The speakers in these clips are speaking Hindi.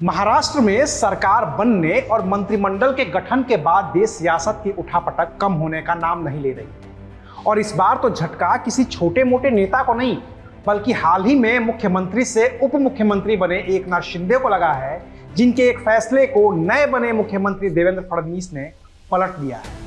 महाराष्ट्र में सरकार बनने और मंत्रिमंडल के गठन के बाद भी सियासत की उठापटक कम होने का नाम नहीं ले रही। और इस बार तो झटका किसी छोटे मोटे नेता को नहीं, बल्कि हाल ही में मुख्यमंत्री से उप मुख्यमंत्री बने एकनाथ शिंदे को लगा है, जिनके एक फैसले को नए बने मुख्यमंत्री देवेंद्र फडणवीस ने पलट दिया है।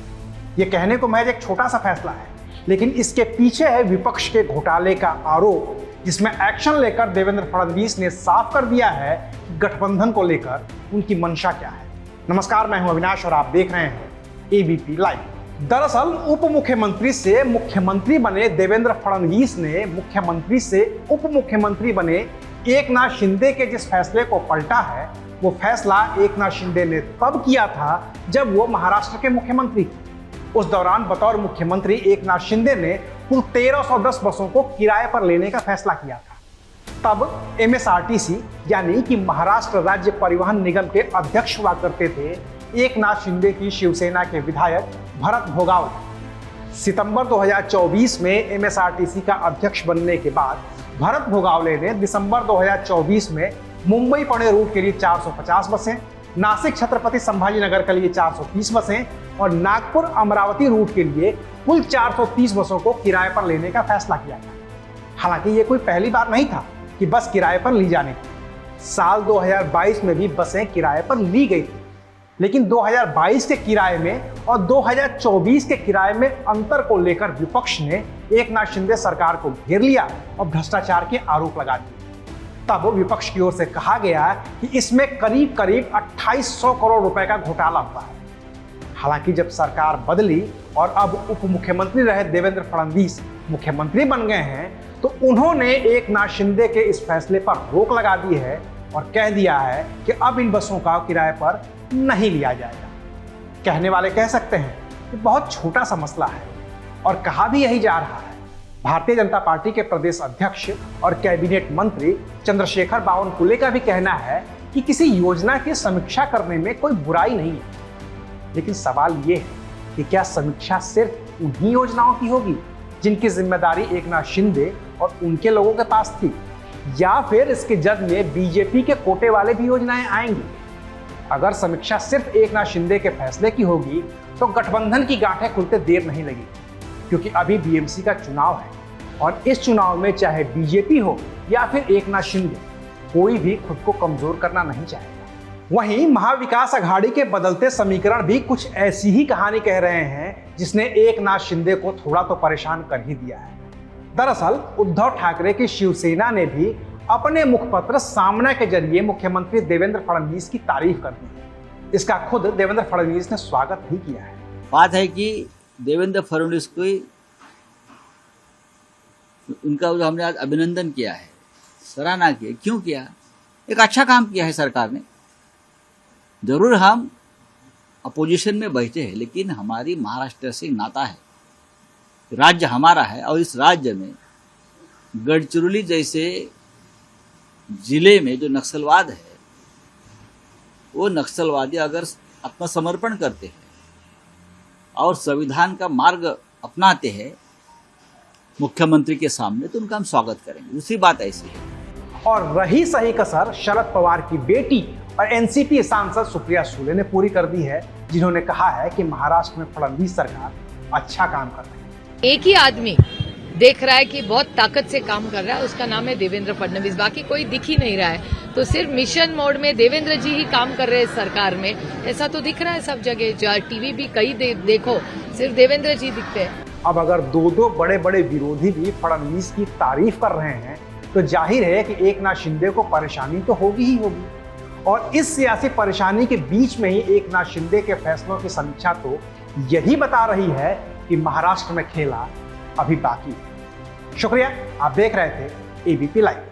ये कहने को महज एक छोटा सा फैसला है, लेकिन इसके पीछे है विपक्ष के घोटाले का आरोप, जिसमें एक्शन लेकर देवेंद्र फडणवीस ने साफ कर दिया है कि गठबंधन को लेकर उनकी मंशा क्या है। नमस्कार, मैं हूं अविनाश और आप देख रहे हैं एबीपी लाइव। दरअसल उप मुख्यमंत्री से मुख्यमंत्री बने देवेंद्र फडणवीस ने मुख्यमंत्री से उप मुख्यमंत्री बने एकनाथ शिंदे के जिस फैसले को पलटा है, वो फैसला एकनाथ शिंदे ने तब किया था जब वो महाराष्ट्र के मुख्यमंत्री थे। उस दौरान बतौर मुख्यमंत्री एकनाथ शिंदे ने कुल 1310 बसों को किराए पर लेने का फैसला किया था। तब एमएसआरटीसी यानी कि महाराष्ट्र राज्य परिवहन निगम के अध्यक्ष हुआ करते थे एकनाथ शिंदे की शिवसेना के विधायक भरत भोगावले। सितंबर 2024 में एमएसआरटीसी का अध्यक्ष बनने के बाद भरत भोगावले ने दिसंबर 2024 में मुंबई पुणे रूट के लिए 450 बसें, नासिक छत्रपति संभाजी नगर के लिए 430 बसें और नागपुर अमरावती रूट के लिए कुल 430 बसों को किराए पर लेने का फैसला किया था। हालांकि ये कोई पहली बार नहीं था कि बस किराए पर ली जाने की। साल 2022 में भी बसें किराए पर ली गई थी, लेकिन 2022 के किराए में और 2024 के किराए में अंतर को लेकर विपक्ष ने एकनाथ शिंदे सरकार को घेर लिया और भ्रष्टाचार के आरोप लगा दिए। तब विपक्ष की ओर से कहा गया कि इसमें करीब 2800 करोड़ रुपए का घोटाला हुआ है। हालांकि जब सरकार बदली और अब उप मुख्यमंत्री रहे देवेंद्र फडणवीस मुख्यमंत्री बन गए हैं, तो उन्होंने एकनाथ शिंदे के इस फैसले पर रोक लगा दी है और कह दिया है कि अब इन बसों का किराए पर नहीं लिया जाएगा। कहने वाले कह सकते हैं कि बहुत छोटा सा मसला है, और कहा भी यही जा रहा है। भारतीय जनता पार्टी के प्रदेश अध्यक्ष और कैबिनेट मंत्री चंद्रशेखर बावनकुले का भी कहना है कि किसी योजना की समीक्षा करने में कोई बुराई नहीं है। लेकिन सवाल ये है कि क्या समीक्षा सिर्फ उन्हीं योजनाओं की होगी जिनकी जिम्मेदारी एकनाथ शिंदे और उनके लोगों के पास थी, या फिर इसके जद में बीजेपी के कोटे वाले भी योजनाएं आएंगी? अगर समीक्षा सिर्फ एकनाथ शिंदे के फैसले की होगी तो गठबंधन की गांठें खुलते देर नहीं लगेगी, क्योंकि अभी बीएमसी का चुनाव है और इस चुनाव में चाहे बीजेपी हो या फिर एकनाथ शिंदे, कोई भी खुद को कमजोर करना नहीं चाहेगा। वहीं महाविकास अघाड़ी के बदलते समीकरण भी कुछ ऐसी ही कहानी कह रहे हैं, जिसने एकनाथ शिंदे को थोड़ा तो परेशान कर ही दिया है। दरअसल उद्धव ठाकरे की शिवसेना ने भी अपने मुखपत्र सामना के जरिए मुख्यमंत्री देवेंद्र फडणवीस की तारीफ कर दी है। इसका खुद देवेंद्र फडणवीस ने स्वागत भी किया है। बात है कि देवेंद्र फडणवीस को उनका हमने आज अभिनंदन किया है, सराहना की। क्यों किया? एक अच्छा काम किया है सरकार ने। जरूर हम अपोजिशन में बैठे हैं, लेकिन हमारी महाराष्ट्र से नाता है, राज्य हमारा है, और इस राज्य में गढ़चिरौली जैसे जिले में जो नक्सलवाद है, वो नक्सलवादी अगर आत्मसमर्पण करते हैं और संविधान का मार्ग अपनाते हैं मुख्यमंत्री के सामने, तो उनका हम स्वागत करेंगे। दूसरी बात ऐसी है, और रही सही कसर शरद पवार की बेटी और एनसीपी सांसद सुप्रिया सुले ने पूरी कर दी है, जिन्होंने कहा है कि महाराष्ट्र में फडणवीस सरकार अच्छा काम कर रही है। एक ही आदमी देख रहा है कि बहुत ताकत से काम कर रहा है, उसका नाम है देवेंद्र फडणवीस। बाकी कोई दिख ही नहीं रहा है, तो सिर्फ मिशन मोड में देवेंद्र जी ही काम कर रहे हैं सरकार में, ऐसा तो दिख रहा है सब जगह। टीवी भी कहीं देखो, सिर्फ देवेंद्र जी दिखते हैं। अब अगर दो बड़े बड़े विरोधी भी फडणवीस की तारीफ कर रहे हैं, तो जाहिर है कि एकनाथ शिंदे को परेशानी तो होगी ही होगी। और इस सियासी परेशानी के बीच में ही एकनाथ शिंदे के फैसलों की समीक्षा तो यही बता रही है कि महाराष्ट्र में खेला अभी बाकी है। शुक्रिया, आप देख रहे थे एबीपी लाइव।